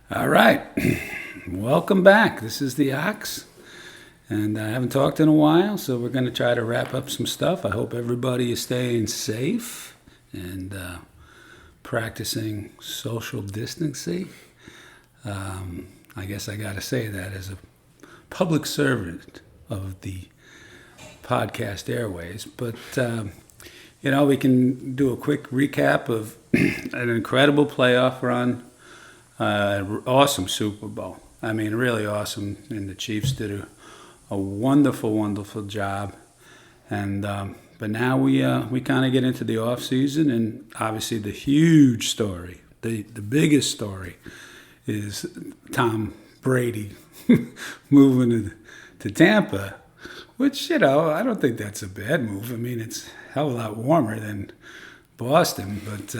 All right. Welcome back. This is the Ox, and I haven't talked in a while, so we're going to try to wrap up some stuff. I hope everybody is staying safe and practicing social distancing. I guess I got to say that as a public servant of the podcast airways, but we can do a quick recap of an incredible playoff run. Awesome Super Bowl. I mean, really awesome. And the Chiefs did a wonderful, wonderful job. And but now we kind of get into the off season, and obviously the huge story, the biggest story, is Tom Brady moving to Tampa. Which I don't think that's a bad move. I mean, it's a hell of a lot warmer than Boston, but.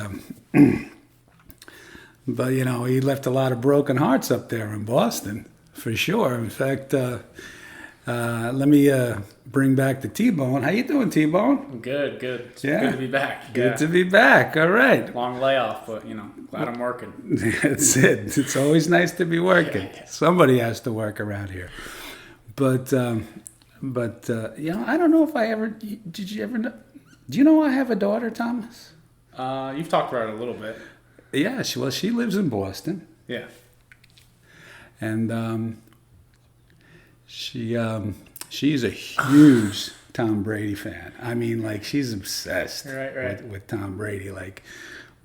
But, he left a lot of broken hearts up there in Boston, for sure. In fact, let me bring back the T-Bone. How you doing, T-Bone? Good. It's Yeah. good to be back. Good to be back. All right. Long layoff, but, glad I'm working. That's it. It's always nice to be working. Yeah. Somebody has to work around here. But I don't know if I ever, did you ever know, do you know I have a daughter, Thomas? You've talked about it a little bit. Yeah, she lives in Boston. Yeah. And she's a huge Tom Brady fan. I mean, like, she's obsessed Right. with Tom Brady, like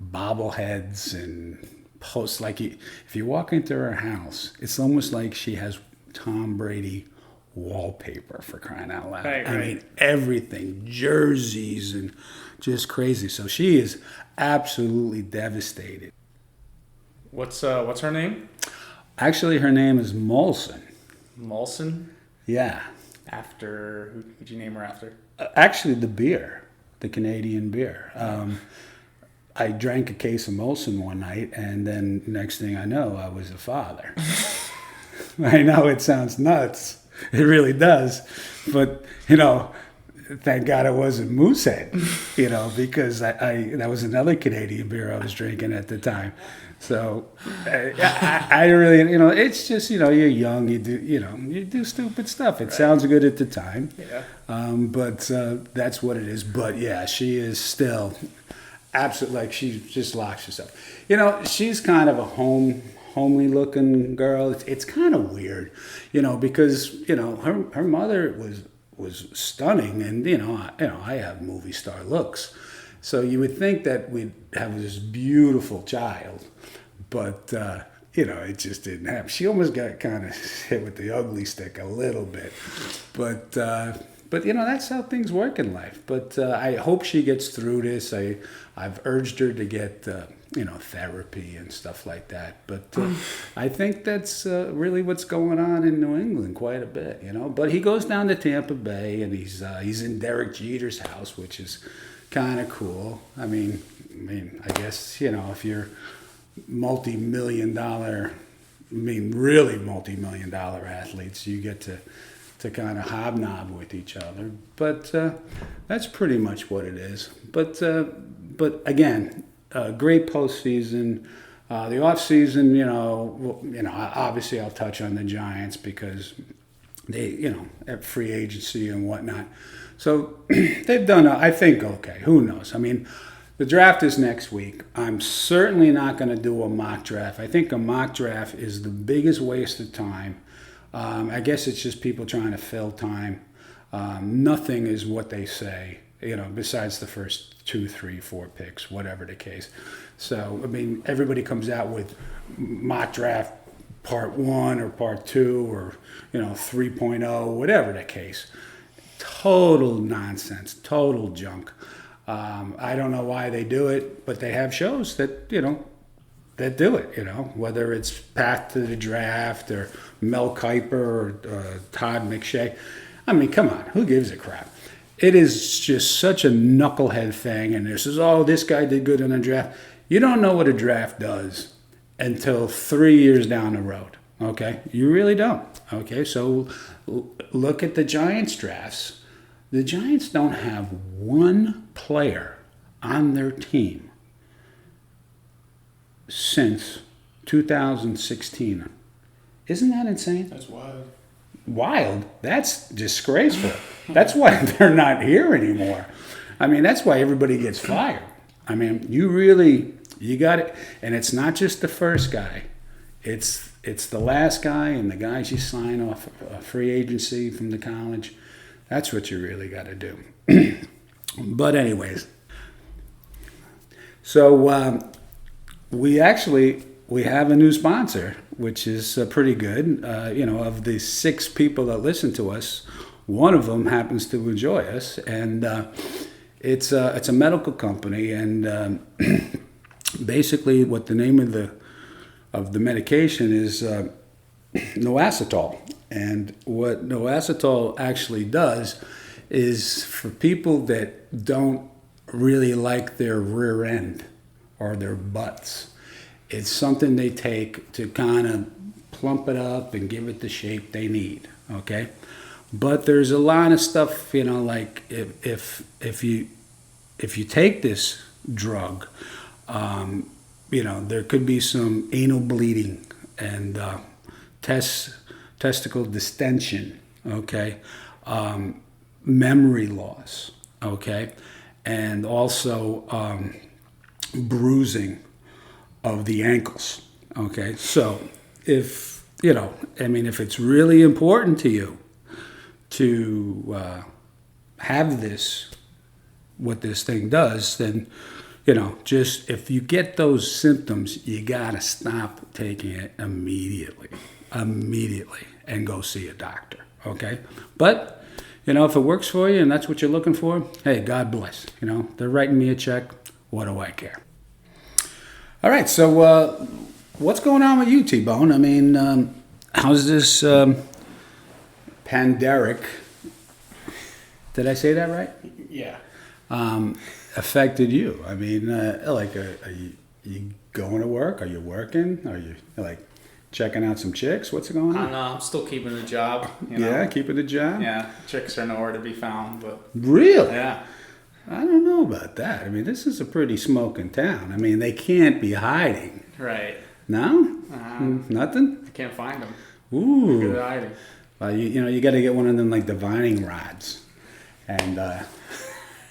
bobbleheads and posts. Like, if you walk into her house, it's almost like she has Tom Brady wallpaper, for crying out loud. Right. I mean, everything, jerseys and just crazy. So she is absolutely devastated. What's her name? Actually, her name is Molson. Molson? Yeah. After, who could you name her after? Actually, the beer, the Canadian beer. I drank a case of Molson one night, and then next thing I know, I was a father. I know it sounds nuts. It really does. But, thank God it wasn't Moosehead, because that was another Canadian beer I was drinking at the time. So I really, it's just, you're young, you do stupid stuff. It sounds good at the time. Yeah. But that's what it is. But yeah, she is still absolutely, like, she just locks herself. She's kind of a homely looking girl. It's kind of weird, because, her mother was stunning, and I have movie star looks, so you would think that we'd have this beautiful child, but it just didn't happen. She almost got kind of hit with the ugly stick a little bit, but that's how things work in life. But I hope she gets through this. I've urged her to get therapy and stuff like that. But I think that's really what's going on in New England quite a bit, But he goes down to Tampa Bay, and he's in Derek Jeter's house, which is kind of cool. I mean, I guess, if you're really multi-million dollar athletes, you get to kind of hobnob with each other. But that's pretty much what it is. But again, great postseason. The off season, obviously I'll touch on the Giants because they, at free agency and whatnot. So they've done, I think, okay. Who knows? I mean, the draft is next week. I'm certainly not going to do a mock draft. I think a mock draft is the biggest waste of time. I guess it's just people trying to fill time. Nothing is what they say, besides the first 2, 3, 4 picks, whatever the case. So, I mean, everybody comes out with mock draft part 1 or part 2 or, 3.0, whatever the case. Total nonsense, total junk. I don't know why they do it, but they have shows that, that do it, whether it's Path to the Draft or Mel Kiper or Todd McShay. I mean, come on, who gives a crap? It is just such a knucklehead thing, and this is, this guy did good in a draft. You don't know what a draft does until 3 years down the road, okay? You really don't, okay? So look at the Giants drafts. The Giants don't have one player on their team since 2016. Isn't that insane? That's wild. Wild. That's disgraceful. That's why they're not here anymore. I mean, that's why everybody gets fired. I mean, you got it. And it's not just the first guy. It's the last guy and the guys you sign off a free agency from the college. That's what you really got to do. But anyways, so we have a new sponsor, which is pretty good. Of the 6 people that listen to us, one of them happens to enjoy us, and it's a medical company, and basically what the name of the medication is Noacetol. And what Noacetol actually does is for people that don't really like their rear end or their butts. It's something they take to kind of plump it up and give it the shape they need, okay? But there's a lot of stuff, like if you take this drug, there could be some anal bleeding and testicle distension, okay? Memory loss, okay? And also bruising of the ankles, okay? So if it's really important to you to have this, what this thing does, then, just if you get those symptoms, you gotta stop taking it immediately, and go see a doctor, okay? But, if it works for you and that's what you're looking for, hey, God bless. They're writing me a check. What do I care? All right, so what's going on with you, T-Bone? I mean, how's this pandemic, did I say that right? Yeah. Affected you? I mean, are you going to work? Are you working? Are you checking out some chicks? What's going I on? don't know. I'm still keeping the job. Yeah, keeping a job? Yeah, chicks are nowhere to be found, but Really? yeah. I don't know about that. I mean, this is a pretty smoking town. I mean, they can't be hiding. Right. No? Nothing? I can't find them. Ooh. Good hiding. Well, you got to get one of them divining rods, and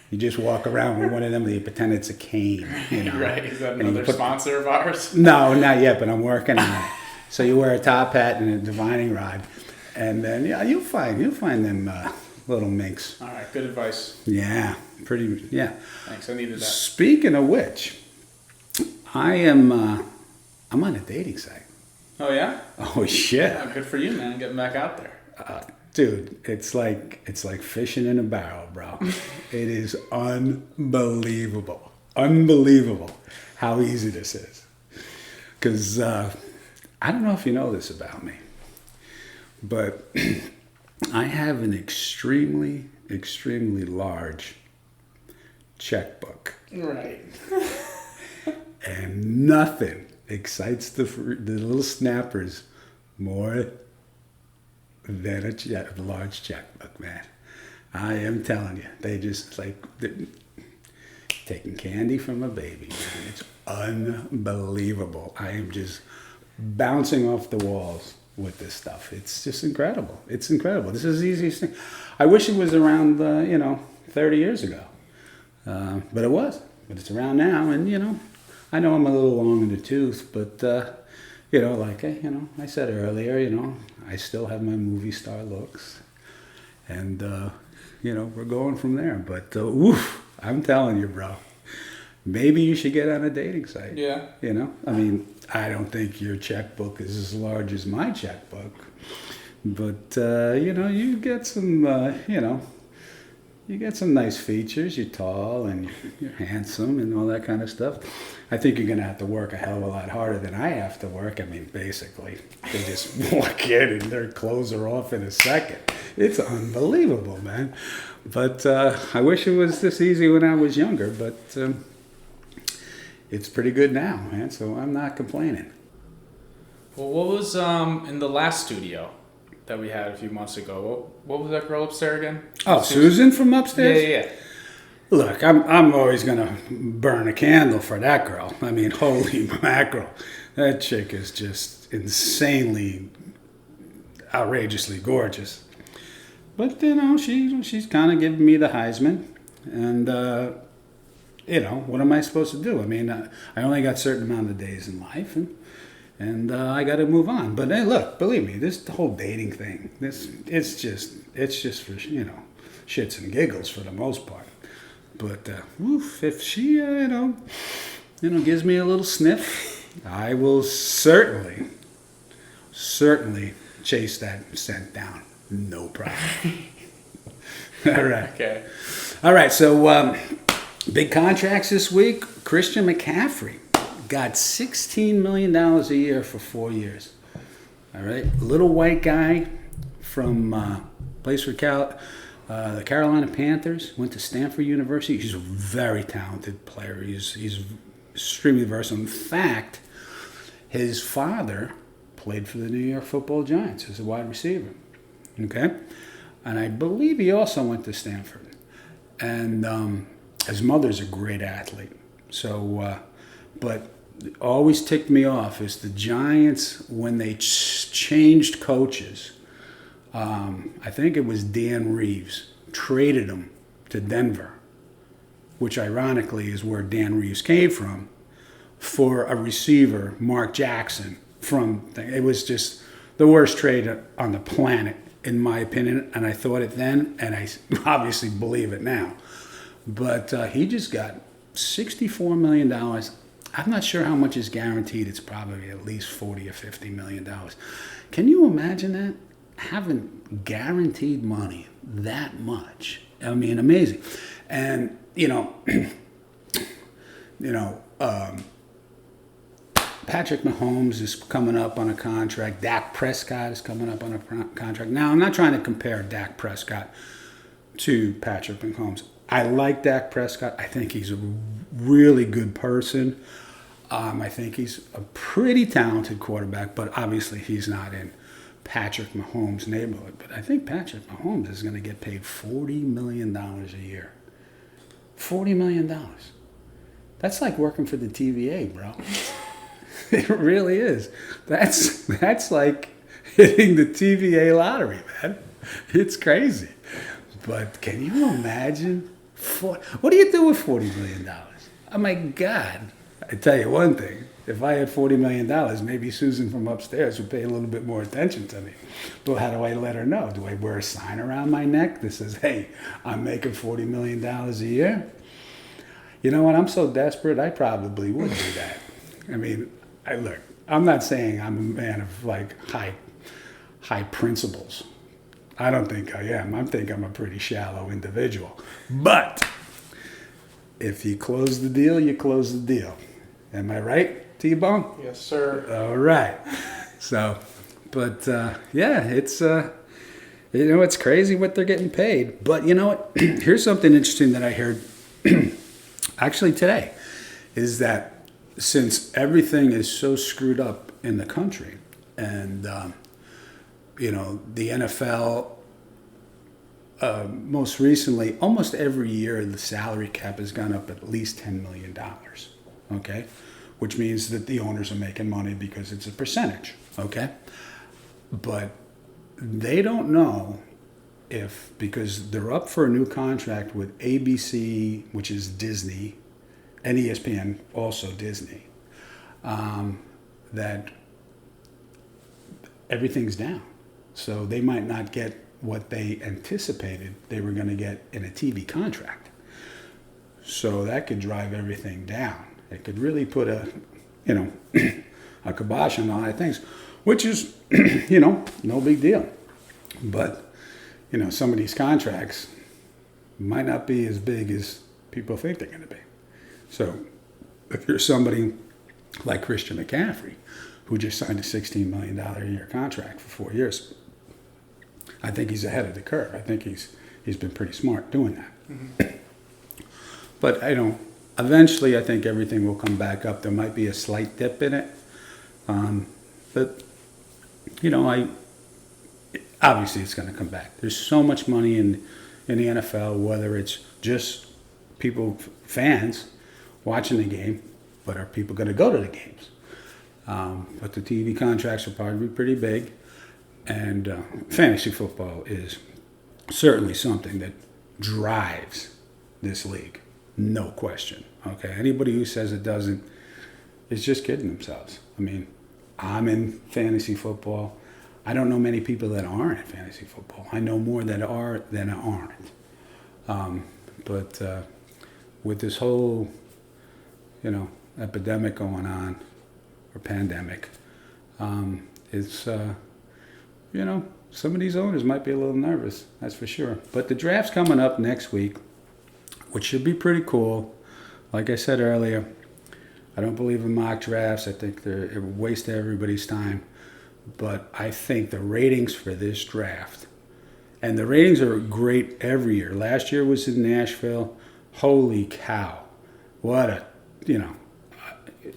you just walk around with one of them. And you pretend it's a cane. Right. Is that And you another sponsor of ours? No, not yet, but I'm working on it. So you wear a top hat and a divining rod, and then you'll find them little minks. All right. Good advice. Yeah, pretty. Yeah. Thanks. I needed that. Speaking of which, I'm on a dating site. Oh yeah. Oh shit. Yeah, good for you, man. Getting back out there. Dude, it's like fishing in a barrel, bro. It is unbelievable how easy this is. Because I don't know if you know this about me, but I have an extremely large checkbook, Right. and nothing excites the little snappers more than a large checkbook, man. I am telling you, they just they're taking candy from a baby, man. It's unbelievable. I am just bouncing off the walls with this stuff. It's just incredible. It's incredible. This is the easiest thing. I wish it was around, 30 years ago. But it was. But it's around now, and, I know I'm a little long in the tooth, but, I said earlier, I still have my movie star looks. And, we're going from there. But, I'm telling you, bro, maybe you should get on a dating site. Yeah. I mean, I don't think your checkbook is as large as my checkbook. But, you get some, you get some nice features. You're tall and you're handsome and all that kind of stuff. I think you're going to have to work a hell of a lot harder than I have to work. I mean, basically, they just walk in and their clothes are off in a second. It's unbelievable, man. But I wish it was this easy when I was younger, but it's pretty good now, man, so I'm not complaining. Well, what was in the last studio that we had a few months ago? What was that girl upstairs again? Oh, Susan from upstairs? Yeah. Look, I'm always going to burn a candle for that girl. I mean, holy mackerel. That chick is just insanely, outrageously gorgeous. But she's kind of giving me the Heisman, and what am I supposed to do? I mean, I only got a certain amount of days in life, and I got to move on. But hey, look, believe me, this whole dating thing, it's just for shits and giggles for the most part. But if she gives me a little sniff, I will certainly chase that scent down. No problem. All right. Okay. All right. So big contracts this week. Christian McCaffrey got $16 million a year for 4 years. All right. Little white guy from plays for the Carolina Panthers. Went to Stanford University. He's a very talented player. He's extremely versatile. In fact, his father played for the New York Football Giants as a wide receiver. Okay? And I believe he also went to Stanford. And his mother's a great athlete. So, but always ticked me off is the Giants, when they changed coaches, I think it was Dan Reeves, traded him to Denver, which ironically is where Dan Reeves came from, for a receiver, Mark Jackson. It was just the worst trade on the planet, in my opinion, and I thought it then, and I obviously believe it now. But he just got $64 million. I'm not sure how much is guaranteed. It's probably at least $40 or $50 million. Can you imagine that? Having guaranteed money that much. I mean, amazing. And, Patrick Mahomes is coming up on a contract. Dak Prescott is coming up on a contract. Now, I'm not trying to compare Dak Prescott to Patrick Mahomes. I like Dak Prescott. I think he's a really good person. I think he's a pretty talented quarterback, but obviously he's not in Patrick Mahomes' neighborhood. But I think Patrick Mahomes is going to get paid $40 million a year. $40 million. That's like working for the TVA, bro. It really is. That's like hitting the TVA lottery, man. It's crazy. But can you imagine? What do you do with $40 million? Oh, my God. I tell you one thing. If I had $40 million, maybe Susan from upstairs would pay a little bit more attention to me. But how do I let her know? Do I wear a sign around my neck that says, hey, I'm making $40 million a year? You know what? I'm so desperate, I probably would do that. I mean, look, I'm not saying I'm a man of like high principles. I don't think I am. I think I'm a pretty shallow individual. But if you close the deal, you close the deal. Am I right, T-Bone? Yes, sir. All right. So, but yeah, it's it's crazy what they're getting paid. But you know what? Here's something interesting that I heard actually today, is that since everything is so screwed up in the country, and the NFL, most recently, almost every year the salary cap has gone up at least $10 million. Okay, which means that the owners are making money because it's a percentage. Okay, but they don't know because they're up for a new contract with ABC, which is Disney, and ESPN, also Disney, that everything's down. So they might not get what they anticipated they were going to get in a TV contract. So that could drive everything down. It could really put a kibosh on a lot of things, which is, no big deal. But, some of these contracts might not be as big as people think they're going to be. So if you're somebody like Christian McCaffrey, who just signed a $16 million a year contract for 4 years, I think he's ahead of the curve. I think he's been pretty smart doing that. Mm-hmm. But eventually I think everything will come back up. There might be a slight dip in it. But, obviously it's going to come back. There's so much money in the NFL, whether it's just fans watching the game, but are people going to go to the games? But the TV contracts will probably be pretty big. And fantasy football is certainly something that drives this league. No question. Okay. Anybody who says it doesn't is just kidding themselves. I mean, I'm in fantasy football. I don't know many people that aren't in fantasy football. I know more that are than aren't. But with this whole, epidemic going on, or pandemic, it's, some of these owners might be a little nervous, that's for sure. But the draft's coming up next week, which should be pretty cool. Like I said earlier, I don't believe in mock drafts. I think they're a waste of everybody's time. But I think the ratings for this draft, and the ratings are great every year. Last year was in Nashville. Holy cow. What a,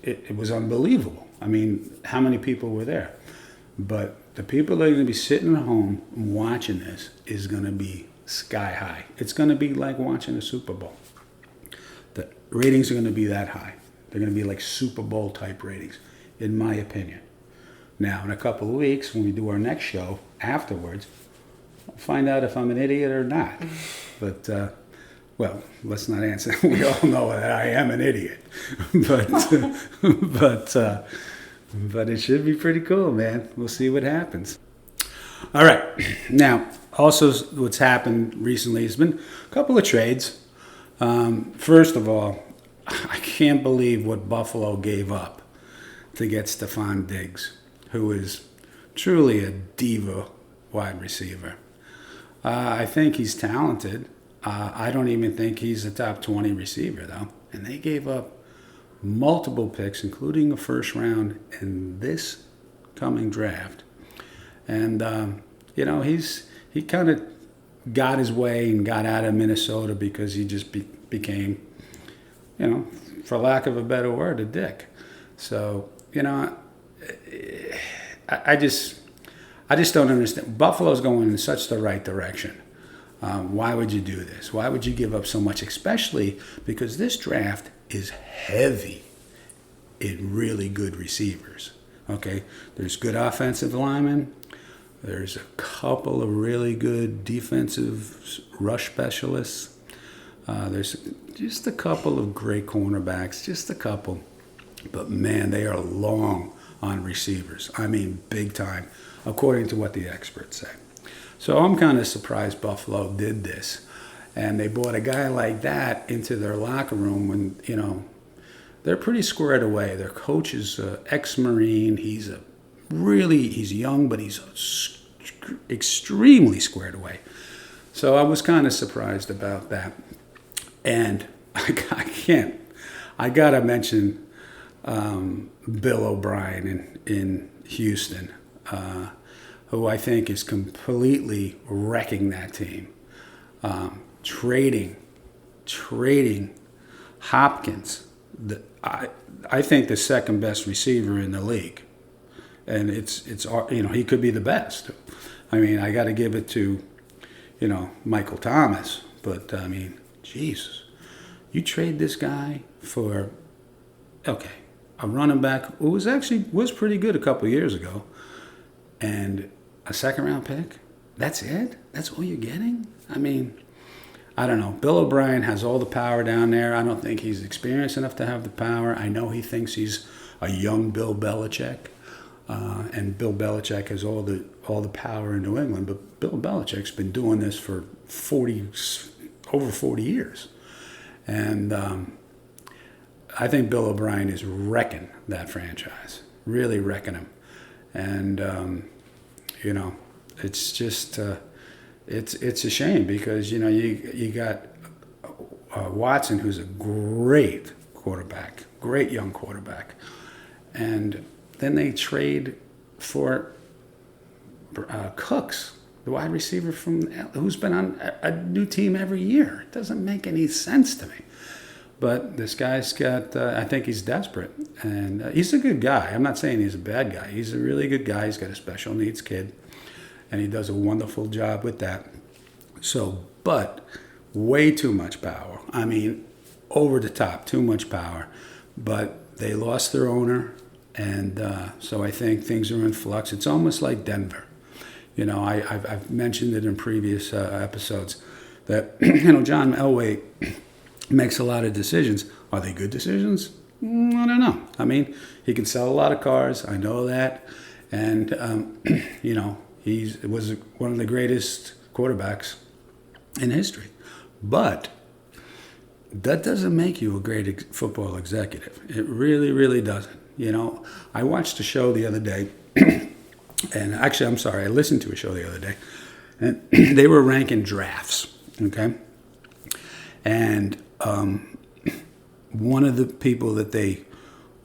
it was unbelievable. I mean, how many people were there? But the people that are going to be sitting at home watching this is going to be sky high. It's going to be like watching a Super Bowl. The ratings are going to be that high. They're going to be like Super Bowl type ratings, in my opinion. Now, in a couple of weeks, when we do our next show afterwards, I'll find out if I'm an idiot or not. But, well, let's not answer. We all know that I am an idiot. But it should be pretty cool, man. We'll see what happens. All right. Now, also what's happened recently has been a couple of trades. First of all, I can't believe what Buffalo gave up to get Stephon Diggs, who is truly a diva wide receiver. I think he's talented. I don't even think he's a top 20 receiver, though. And they gave up multiple picks, including a first round in this coming draft. And, he kind of got his way and got out of Minnesota because he just became, for lack of a better word, a dick. So, I just don't understand. Buffalo's going in such the right direction. Why would you do this? Why would you give up so much? Especially because this draft is heavy in really good receivers. Okay, there's good offensive linemen. There's a couple of really good defensive rush specialists. There's just a couple of great cornerbacks, just a couple. But man, they are long on receivers. I mean, big time, according to what the experts say. So I'm kind of surprised Buffalo did this. And they brought a guy like that into their locker room when, they're pretty squared away. Their coach is an ex-Marine. He's young, but he's extremely squared away. So I was kind of surprised about that. And I got to mention Bill O'Brien in Houston, who I think is completely wrecking that team. Trading Hopkins, I think the second best receiver in the league, and it's he could be the best. I mean, I got to give it to Michael Thomas, but I mean, Jesus, you trade this guy for a running back who was pretty good a couple of years ago, and a second round pick. That's it? That's all you're getting? I mean, I don't know. Bill O'Brien has all the power down there. I don't think he's experienced enough to have the power. I know he thinks he's a young Bill Belichick, and Bill Belichick has all the power in New England. But Bill Belichick's been doing this for over 40 years, and I think Bill O'Brien is wrecking that franchise, really wrecking him, and it's just. It's a shame because you got Watson, who's a great quarterback, great young quarterback, and then they trade for Cooks, the wide receiver who's been on a new team every year. It doesn't make any sense to me. But this guy's got, I think he's desperate, and he's a good guy. I'm not saying he's a bad guy. He's a really good guy. He's got a special needs kid. And he does a wonderful job with that. So, but way too much power. I mean, over the top, too much power. But they lost their owner, And so I think things are in flux. It's almost like Denver. I've mentioned it in previous episodes that, John Elway makes a lot of decisions. Are they good decisions? I don't know. I mean, he can sell a lot of cars. I know that. And, he was one of the greatest quarterbacks in history. But that doesn't make you a great football executive. It really, really doesn't. I watched a show the other day, and actually, I'm sorry, I listened to a show the other day, and they were ranking drafts, okay? And one of the people that they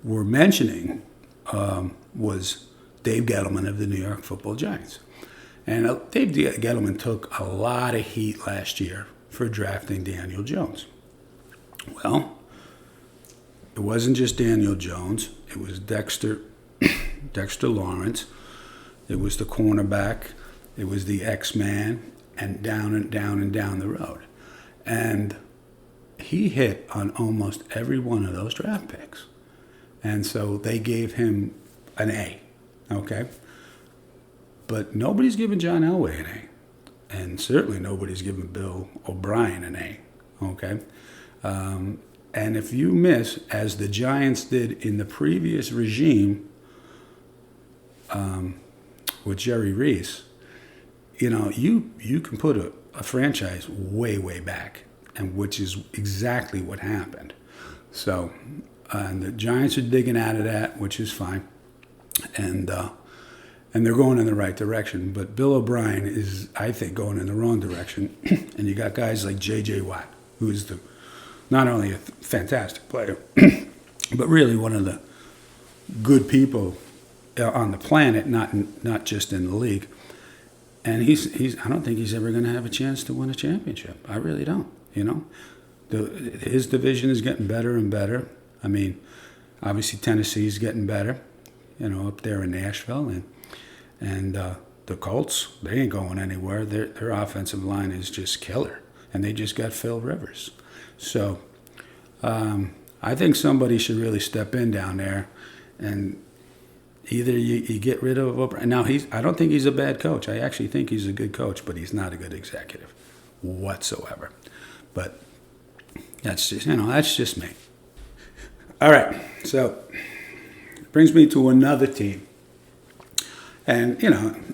were mentioning was Dave Gettleman of the New York Football Giants. And Dave Gettleman took a lot of heat last year for drafting Daniel Jones. Well, it wasn't just Daniel Jones. It was Dexter Lawrence. It was the cornerback. It was the X-Man, and down and down and down the road. And he hit on almost every one of those draft picks. And so they gave him an A, okay? But nobody's given John Elway an A. And certainly nobody's given Bill O'Brien an A, okay? And if you miss, as the Giants did in the previous regime with Jerry Reese, you can put a franchise way, way back, and which is exactly what happened. So, and the Giants are digging out of that, which is fine, and they're going in the right direction. But Bill O'Brien is, I think, going in the wrong direction. And you got guys like J.J. Watt, who is not only a fantastic player, but really one of the good people on the planet, not just in the league. And I don't think he's ever going to have a chance to win a championship. I really don't. His division is getting better and better. I mean, obviously Tennessee's getting better, up there in Nashville, and the Colts, they ain't going anywhere. Their offensive line is just killer, and they just got Phil Rivers. So I think somebody should really step in down there, and either you get rid of O'Brien. Now, I don't think he's a bad coach. I actually think he's a good coach, but he's not a good executive whatsoever. But that's just me. All right, so it brings me to another team. And,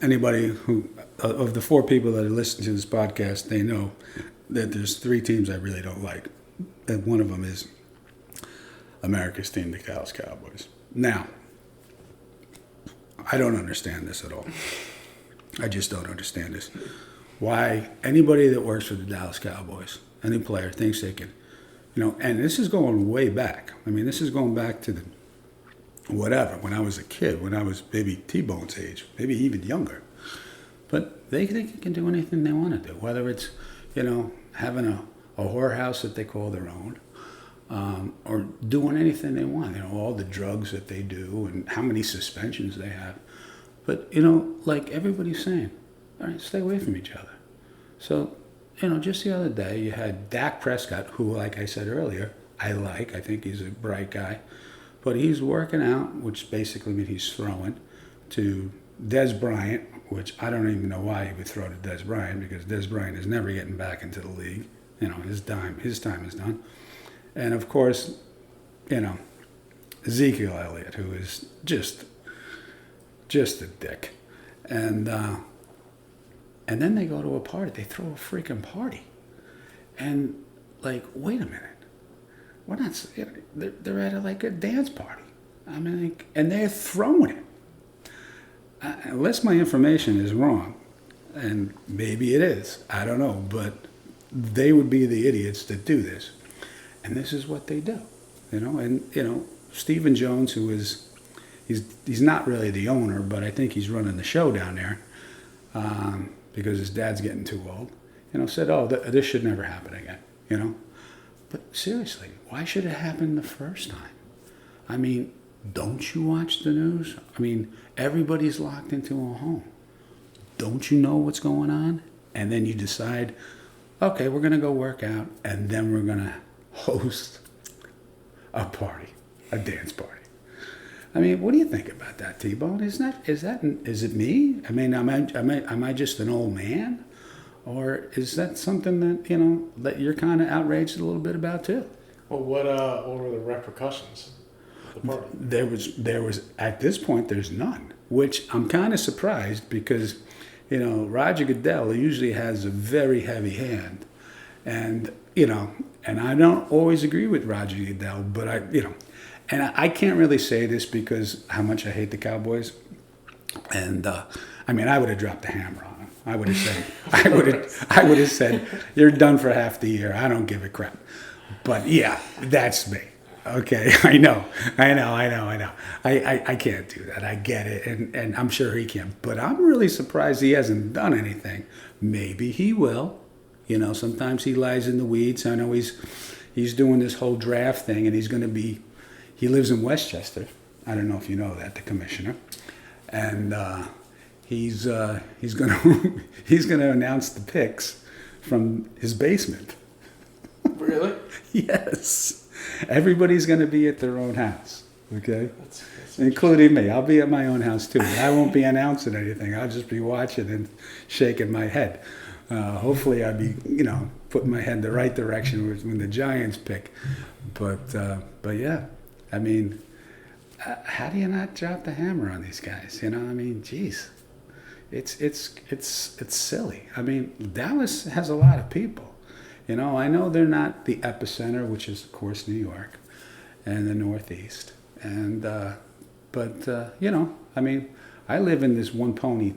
anybody who, of the four people that listen to this podcast, they know that there's three teams I really don't like. And one of them is America's team, the Dallas Cowboys. Now, I don't understand this at all. I just don't understand this. Why anybody that works for the Dallas Cowboys, any player, thinks they can, and this is going way back. I mean, this is going back to when I was a kid, when I was maybe T-Bone's age, maybe even younger. But they think they can do anything they want to do, whether it's, having a whorehouse that they call their own, or doing anything they want, all the drugs that they do and how many suspensions they have. But, like everybody's saying, all right, stay away from each other. So, just the other day you had Dak Prescott, who, like I said earlier, I think he's a bright guy. But he's working out, which basically means he's throwing, to Dez Bryant, which I don't even know why he would throw to Dez Bryant, because Dez Bryant is never getting back into the league. His time is done. And of course, Ezekiel Elliott, who is just a dick. And then they go to a party. They throw a freaking party. And wait a minute. We're not. They're at a dance party. I mean, and they're throwing it. Unless my information is wrong, and maybe it is, I don't know, but they would be the idiots that do this, and this is what they do, And Stephen Jones, who is, he's not really the owner, but I think he's running the show down there, because his dad's getting too old. Said, "Oh, this should never happen again." But seriously, why should it happen the first time? I mean, don't you watch the news? I mean, everybody's locked into a home. Don't you know what's going on? And then you decide, okay, we're going to go work out, and then we're going to host a party, a dance party. I mean, what do you think about that, T-Bone? Is it me? I mean, am I just an old man? Or is that something that, that you're kind of outraged a little bit about too? Well, what were the repercussions of the party? There was at this point there's none, which I'm kind of surprised because, Roger Goodell usually has a very heavy hand, and and I don't always agree with Roger Goodell, but and I can't really say this because how much I hate the Cowboys, and I mean I would have dropped the hammer on them. I would have said, I would have said, you're done for half the year. I don't give a crap. But yeah, that's me. Okay, I know. I can't do that. I get it, and I'm sure he can. But I'm really surprised he hasn't done anything. Maybe he will. Sometimes he lies in the weeds. I know he's doing this whole draft thing, and he lives in Westchester. I don't know if you know that, the commissioner, and he's gonna announce the picks from his basement. Really? Yes. Everybody's going to be at their own house, okay? That's Including me. I'll be at my own house too. I won't be announcing anything. I'll just be watching and shaking my head. Hopefully I'll be, putting my head the right direction when the Giants pick. But yeah, I mean, how do you not drop the hammer on these guys? I mean, geez. It's silly. I mean, Dallas has a lot of people. I know they're not the epicenter, which is, of course, New York and the Northeast. And, but I mean, I live in this one pony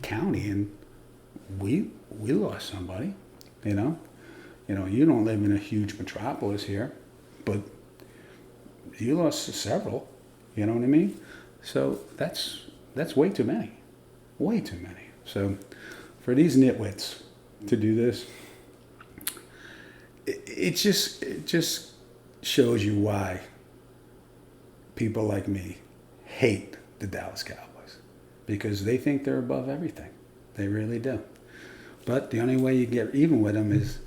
county, and we lost somebody, You don't live in a huge metropolis here, but you lost several, you know what I mean? So that's way too many. Way too many. So for these nitwits to do this, it just shows you why people like me hate the Dallas Cowboys, because they think they're above everything. They really do. But the only way you get even with them is,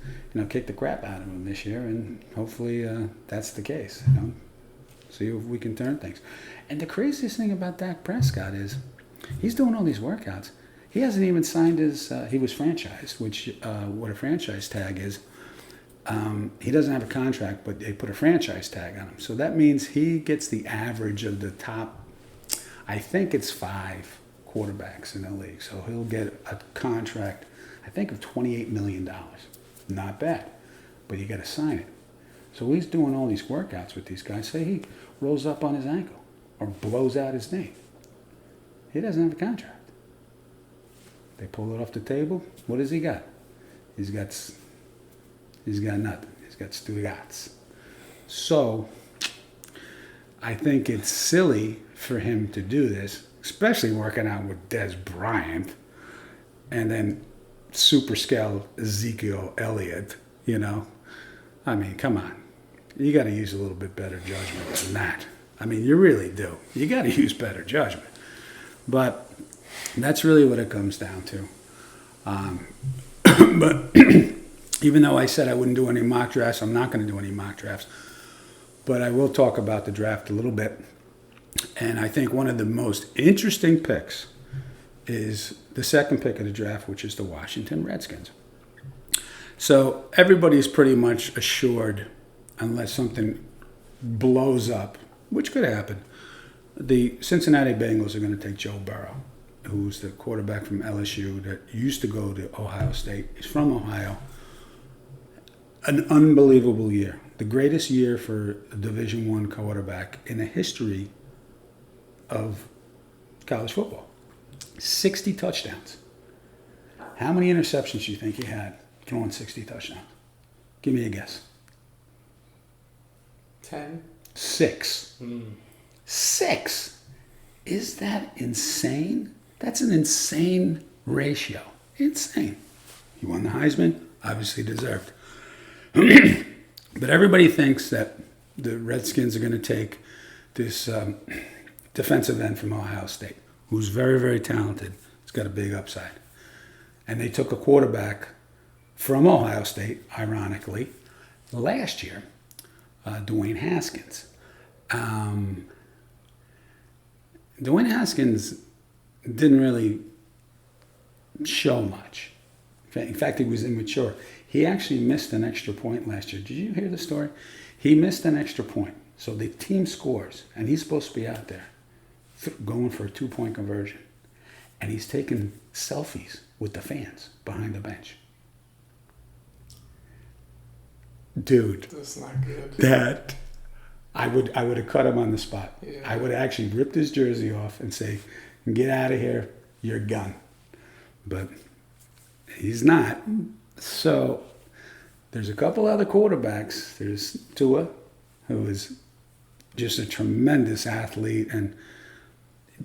kick the crap out of them this year, and hopefully that's the case. See if we can turn things. And the craziest thing about Dak Prescott is he's doing all these workouts. He hasn't even signed his. He was franchised, which what a franchise tag is. He doesn't have a contract, but they put a franchise tag on him. So that means he gets the average of the top, I think it's 5 quarterbacks in the league. So he'll get a contract, I think, of $28 million. Not bad, but you got to sign it. So he's doing all these workouts with these guys. Say he rolls up on his ankle or blows out his knee. He doesn't have a contract. They pull it off the table. What has he got? He's got nothing. He's got Stugats. So I think it's silly for him to do this, especially working out with Des Bryant and then super scale Ezekiel Elliott, I mean, come on. You got to use a little bit better judgment than that. I mean, you really do. You got to use better judgment. But that's really what it comes down to. But even though I said I wouldn't do any mock drafts, I'm not going to do any mock drafts. But I will talk about the draft a little bit. And I think one of the most interesting picks is the second pick of the draft, which is the Washington Redskins. So everybody's pretty much assured, unless something blows up, which could happen, the Cincinnati Bengals are going to take Joe Burrow, who's the quarterback from LSU that used to go to Ohio State. He's from Ohio. An unbelievable year. The greatest year for a Division I quarterback in the history of college football. 60 touchdowns. How many interceptions do you think he had throwing 60 touchdowns? Give me a guess. 10? 6. 6. Is that insane? That's an insane ratio. Insane. He won the Heisman, obviously deserved. But everybody thinks that the Redskins are going to take this defensive end from Ohio State, who's very, very talented. He's got a big upside. And they took a quarterback from Ohio State, ironically, last year, Dwayne Haskins. Dwayne Haskins didn't really show much. In fact, he was immature. He actually missed an extra point last year. Did you hear the story? He missed an extra point. So the team scores, and he's supposed to be out there going for a 2-point conversion. And he's taking selfies with the fans behind the bench. Dude, That's not good. that I would have cut him on the spot. Yeah. I would have actually ripped his jersey off and say, "Get out of here, you're gone." But he's not. So there's a couple other quarterbacks. There's Tua, who is just a tremendous athlete and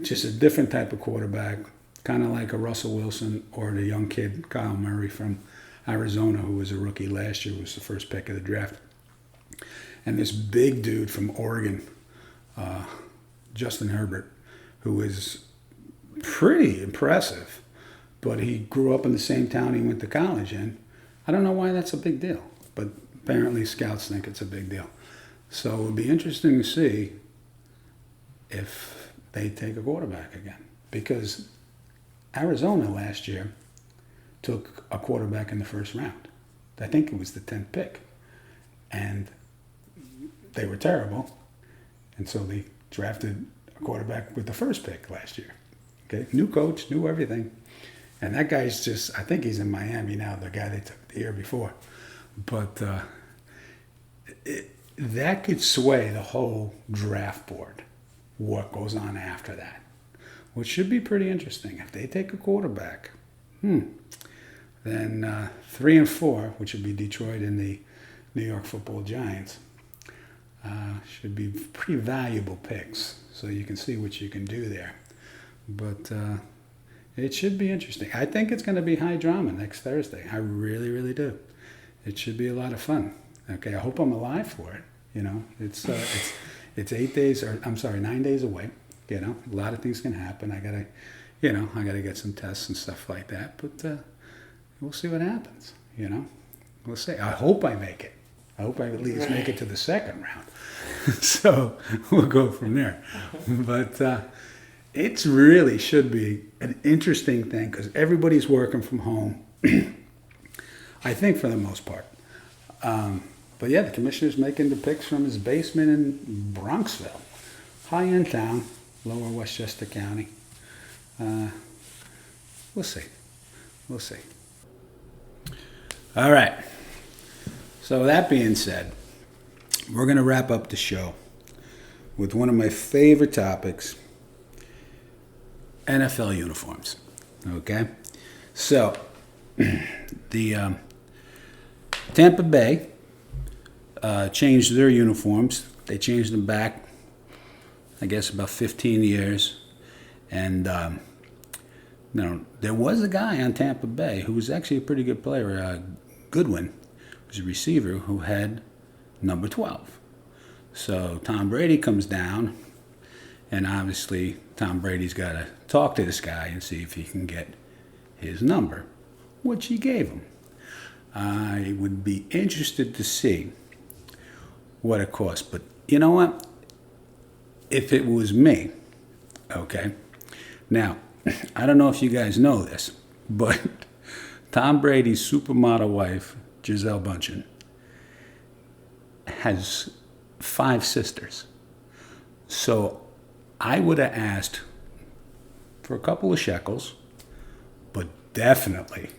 just a different type of quarterback, kind of like a Russell Wilson or the young kid Kyle Murray from Arizona, who was a rookie last year, was the first pick of the draft. And this big dude from Oregon, Justin Herbert, who is pretty impressive, but he grew up in the same town he went to college in. I don't know why that's a big deal, but apparently scouts think it's a big deal. So it would be interesting to see if they take a quarterback again, because Arizona last year took a quarterback in the first round. I think it was the 10th pick. And they were terrible. And so they drafted a quarterback with the first pick last year. Okay, new coach, new everything. And that guy's just, I think he's in Miami now, the guy they took the year before. But that could sway the whole draft board, what goes on after that, which should be pretty interesting. If they take a quarterback, then 3 and 4, which would be Detroit and the New York Football Giants, should be pretty valuable picks. So you can see what you can do there. But it should be interesting. I think it's going to be high drama next Thursday. I really, really do. It should be a lot of fun. Okay, I hope I'm alive for it. You know, it's 9 days away. You know, a lot of things can happen. I gotta get some tests and stuff like that. But we'll see what happens. You know, we'll see. I hope I make it. I hope I at least make it to the second round. So we'll go from there. But it really should be an interesting thing because everybody's working from home. I think for the most part. But yeah, the commissioner's making the picks from his basement in Bronxville, high-end town, lower Westchester County. We'll see. We'll see. All right. So that being said, we're going to wrap up the show with one of my favorite topics, NFL uniforms. Okay? So, the Tampa Bay changed their uniforms. They changed them back, I guess, about 15 years. And there was a guy on Tampa Bay who was actually a pretty good player, Goodwin, was a receiver who had number 12. So Tom Brady comes down, and obviously Tom Brady's got to talk to this guy and see if he can get his number, which he gave him. I would be interested to see what it costs. But you know what? If it was me, okay. Now, I don't know if you guys know this, but Tom Brady's supermodel wife, Gisele Bündchen, has 5 sisters. So I would have asked for a couple of shekels, but definitely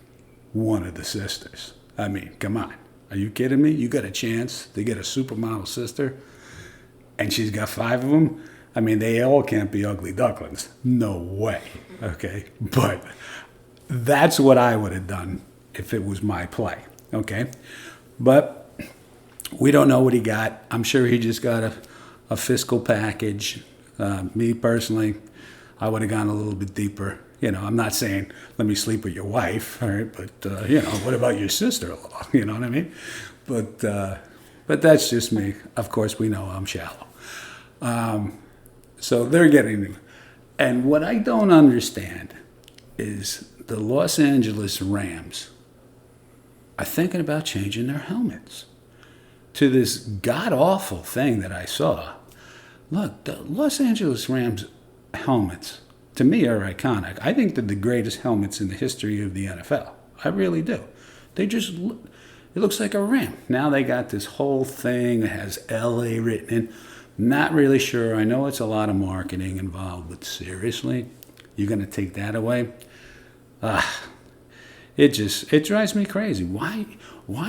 one of the sisters. I mean, come on. Are you kidding me? You got a chance to get a supermodel sister, and she's got 5 of them? I mean, they all can't be ugly ducklings. No way. Okay? But that's what I would have done if it was my play. Okay? But we don't know what he got. I'm sure he just got a fiscal package. Me personally, I would have gone a little bit deeper. You know, I'm not saying let me sleep with your wife, all right? But what about your sister-in-law? You know what I mean? But that's just me. Of course, we know I'm shallow. So they're getting them. And what I don't understand is the Los Angeles Rams are thinking about changing their helmets to this god-awful thing that I saw. Look, the Los Angeles Rams helmets, to me, are iconic. I think they're the greatest helmets in the history of the NFL. I really do. They just look, it looks like a ram. Now they got this whole thing that has LA written in. Not really sure. I know it's a lot of marketing involved, but seriously, you're going to take that away? It drives me crazy. Why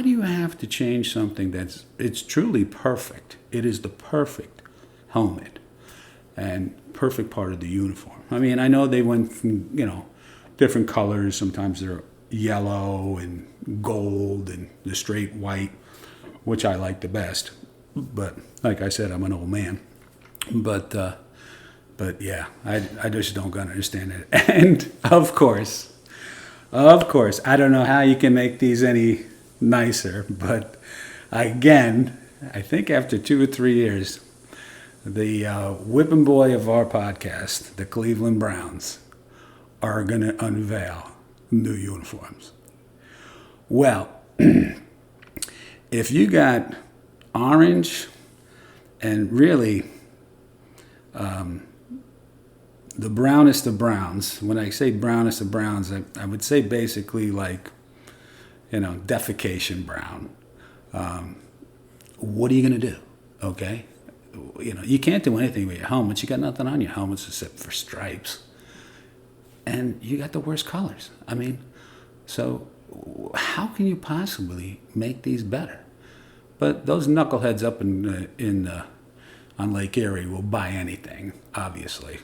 do you have to change something it's truly perfect? It is the perfect helmet and perfect part of the uniform. I mean, I know they went from, different colors. Sometimes they're yellow and gold and the straight white, which I like the best. But like I said, I'm an old man. But yeah, I just don't gonna understand it. And of course, I don't know how you can make these any nicer. But again, I think after 2 or 3 years, the whipping boy of our podcast, the Cleveland Browns, are gonna unveil new uniforms. Well, if you got orange and really the brownest of browns. When I say brownest of browns, I would say basically like, defecation brown. What are you going to do? Okay? You can't do anything with your helmets. You got nothing on your helmets except for stripes. And you got the worst colors. I mean, so how can you possibly make these better? But those knuckleheads up on Lake Erie will buy anything, obviously,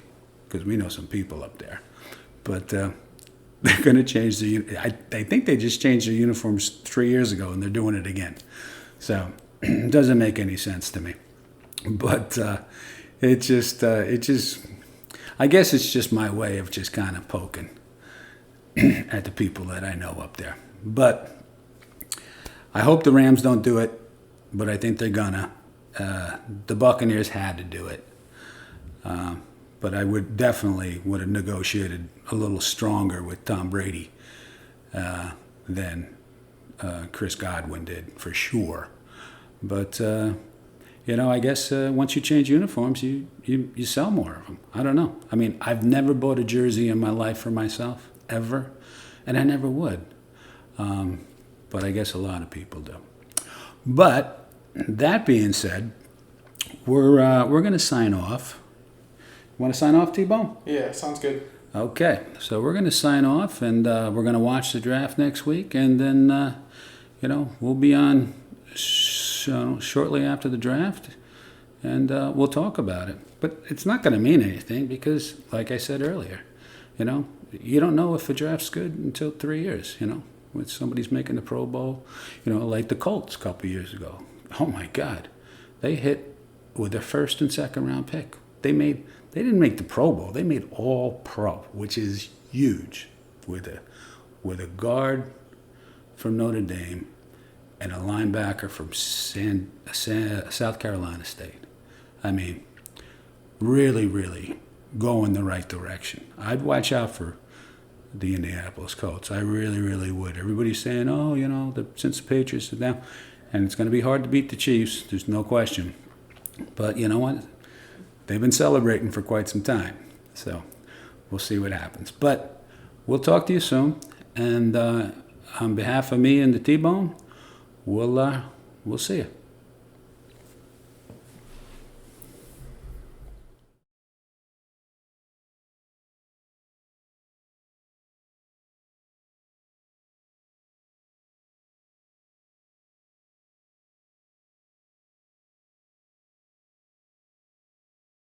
because we know some people up there. But they're going to change I think they just changed their uniforms 3 years ago, and they're doing it again. So it doesn't make any sense to me. But I guess it's just my way of just kind of poking at the people that I know up there. But I hope the Rams don't do it. But I think they're gonna. The Buccaneers had to do it. But I would have negotiated a little stronger with Tom Brady than Chris Godwin did, for sure. But, I guess once you change uniforms, you sell more of them. I don't know. I mean, I've never bought a jersey in my life for myself, ever. And I never would. But I guess a lot of people do. But that being said, we're going to sign off. Want to sign off, T-Bone? Yeah, sounds good. Okay, so we're going to sign off, and we're going to watch the draft next week, and then we'll be on shortly after the draft, and we'll talk about it. But it's not going to mean anything because, like I said earlier, you don't know if a draft's good until 3 years. When somebody's making the Pro Bowl, like the Colts a couple years ago. Oh my God, they hit with their first and second round pick. They didn't make the Pro Bowl. They made All Pro, which is huge, with a guard from Notre Dame and a linebacker from South Carolina State. I mean, really, really go in the right direction. I'd watch out for the Indianapolis Colts. I really, really would. Everybody's saying, since the Patriots are down, and it's going to be hard to beat the Chiefs. There's no question. But you know what? They've been celebrating for quite some time. So we'll see what happens. But we'll talk to you soon. And on behalf of me and the T-Bone, we'll see you.